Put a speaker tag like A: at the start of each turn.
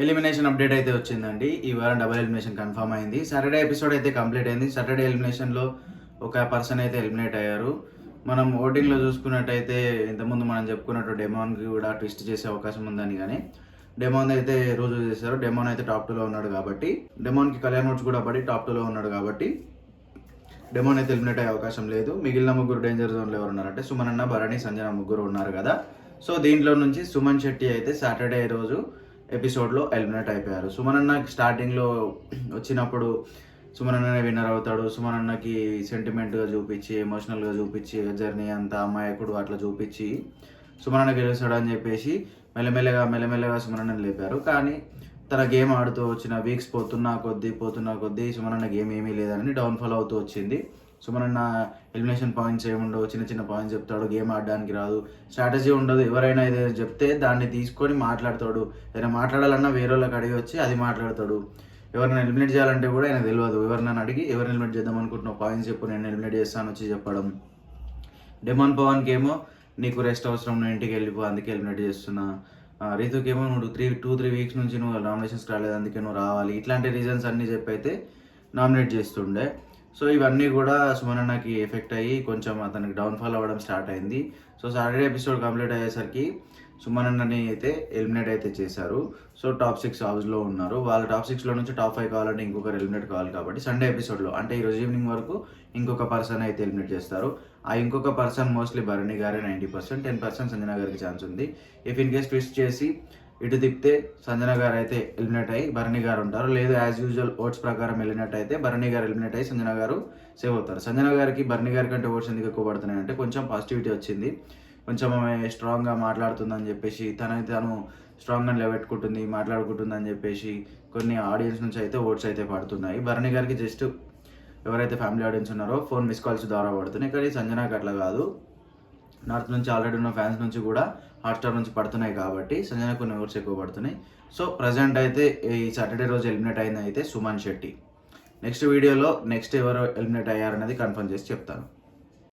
A: Elimination update అయితే వచ్చిందండి. ఈ వారం డబుల్ ఎలిమినేషన్ కన్ఫర్మ్ అయింది. సాటర్డే ఎపిసోడ్ అయితే కంప్లీట్ అయింది. సాటర్డే ఎలిమినేషన్‌లో ఒక పర్సన్ అయితే ఎలిమినేట్ అయ్యారు. మనం ఓటింగ్‌లో చూసుకున్నట్టయితే ఇంతకుముందు మనం చెప్పుకున్నట్టు డెమాన్‌కి కూడా ట్విస్ట్ చేసే అవకాశం ఉందని గానీ, డెమాన్ అయితే రోజు చేశారు. డెమాన్ అయితే టాప్ 2లో ఉన్నాడు కాబట్టి, డెమాన్‌కి కళ్యాణ్ వాట్స్ కూడా పడి టాప్ 2లో ఉన్నాడు కాబట్టి, డెమాన్ అయితే ఎలిమినేట్ అయ్యే అవకాశం లేదు. మిగిలిన ముగ్గురు డేంజర్ జోన్‌లో ఎవరు ఉన్నారంటే సుమన్ అన్న, భరణి, సంజన ముగ్గురు ఉన్నారు కదా. సో దీంట్లో నుంచి సుమన్ శెట్టి అయితే సాటర్డే రోజు ఎపిసోడ్లో ఎలిమినేట్ అయిపోయారు. సుమన్ అన్న స్టార్టింగ్లో వచ్చినప్పుడు సుమన్ అన్ననే విన్నర్ అవుతాడు. సుమన్ అన్నకి సెంటిమెంట్గా చూపించి, ఎమోషనల్గా చూపించి, జర్నీ అంతా అమాయకుడు అట్లా చూపించి సుమన్ అన్న గెలుస్తాడు అని చెప్పేసి మెల్లమెల్లగా సుమన్ అన్నని లేపారు. కానీ తన గేమ్ ఆడుతూ వచ్చిన వీక్స్ పోతున్నా కొద్దీ సుమన్ అన్న గేమ్ ఏమీ లేదని డౌన్ఫాల్ అవుతూ వచ్చింది. సుమన్ అన్న ఎలిమినేషన్ పాయింట్స్ ఏముండవు, చిన్న పాయింట్స్ చెప్తాడు, గేమ్ ఆడడానికి రాదు, స్ట్రాటజీ ఉండదు. ఎవరైనా ఏదైనా చెప్తే దాన్ని తీసుకొని మాట్లాడతాడు. ఏదైనా మాట్లాడాలన్నా వేరే వాళ్ళకి అడిగి వచ్చి అది మాట్లాడతాడు. ఎవరిని ఎలిమినేట్ చేయాలంటే కూడా ఆయన తెలియదు. ఎవరినైనా అడిగి ఎవరిని ఎలిమినేట్ చేద్దాం అనుకుంటున్నావు, పాయింట్స్ చెప్పు, నేను ఎలిమినేట్ చేస్తాను వచ్చి చెప్పడం. డెమాన్ పవన్కి ఏమో నీకు రెస్ట్ అవసరం, నువ్వు ఇంటికి వెళ్ళిపో, అందుకే ఎలిమినేట్ చేస్తున్నా. రీతుకేమో నువ్వు 2-3 వీక్స్ నుంచి నువ్వు నామినేషన్స్కి రాలేదు, అందుకే నువ్వు రావాలి, ఇట్లాంటి రీజన్స్ అన్నీ చెప్పి అయితే నామినేట్ చేస్తుండే. సో ఇవన్నీ కూడా సుమన్ అన్నకి ఎఫెక్ట్ అయ్యి కొంచెం అతనికి డౌన్ఫాల్ అవ్వడం స్టార్ట్ అయింది. సో సాటర్డే ఎపిసోడ్ కంప్లీట్ అయ్యేసరికి సుమన్ అన్నని అయితే ఎలిమినేట్ అయితే చేశారు. సో టాప్ 6 హౌస్లో ఉన్నారు. వాళ్ళ టాప్ 6లో నుంచి టాప్ 5 కావాలంటే ఇంకొకరు ఎలిమినేట్ కావాలి కాబట్టి సండే ఎపిసోడ్లో అంటే ఈరోజు ఈవినింగ్ వరకు ఇంకొక పర్సన్ అయితే ఎలిమినేట్ చేస్తారు. ఆ ఇంకొక పర్సన్ మోస్ట్లీ భరణి గారే 90%, 10% సంజన గారికి ఛాన్స్ ఉంది. ఇఫ్ ఇన్ కేస్ ట్విస్ట్ చేసి ఇటు తిప్పితే సంజన గారు అయితే ఎలిమినేట్ అయ్యి భరణి గారు ఉంటారు. లేదు యాజ్ యూజువల్ ఓట్స్ ప్రకారం ఎలిమినేట్ అయితే భరణి గారు ఎలిమినేట్ అయ్యి సంజన గారు సేవ్ అవుతారు. సంజన గారికి భరణి గారి కంటే ఓట్స్ ఎందుకు ఎక్కువ పడుతున్నాయి అంటే కొంచెం పాజిటివిటీ వచ్చింది, కొంచెం ఆమె స్ట్రాంగ్గా మాట్లాడుతుందని చెప్పేసి, తను స్ట్రాంగ్గా నిలబెట్టుకుంటుంది, మాట్లాడుకుంటుందని చెప్పేసి కొన్ని ఆడియన్స్ నుంచి అయితే ఓట్స్ అయితే పడుతున్నాయి. భరణి గారికి జస్ట్ ఎవరైతే ఫ్యామిలీ ఆడియన్స్ ఉన్నారో ఫోన్ మిస్ కాల్స్ ద్వారా పడుతున్నాయి. కానీ సంజనాకి అట్లా కాదు, నార్త్ నుంచి ఆల్రెడీ ఉన్న ఫ్యాన్స్ నుంచి కూడా హాట్స్టార్ నుంచి పడుతున్నాయి కాబట్టి సంజన కొన్ని ఓట్స్ ఎక్కువ పడుతున్నాయి. సో ప్రజెంట్ అయితే ఈ సాటర్డే రోజు ఎలిమినేట్ అయింది అయితే సుమన్ శెట్టి. నెక్స్ట్ వీడియోలో నెక్స్ట్ ఎవరు ఎలిమినేట్ అయ్యారనేది కన్ఫర్మ్ చేసి చెప్తాను.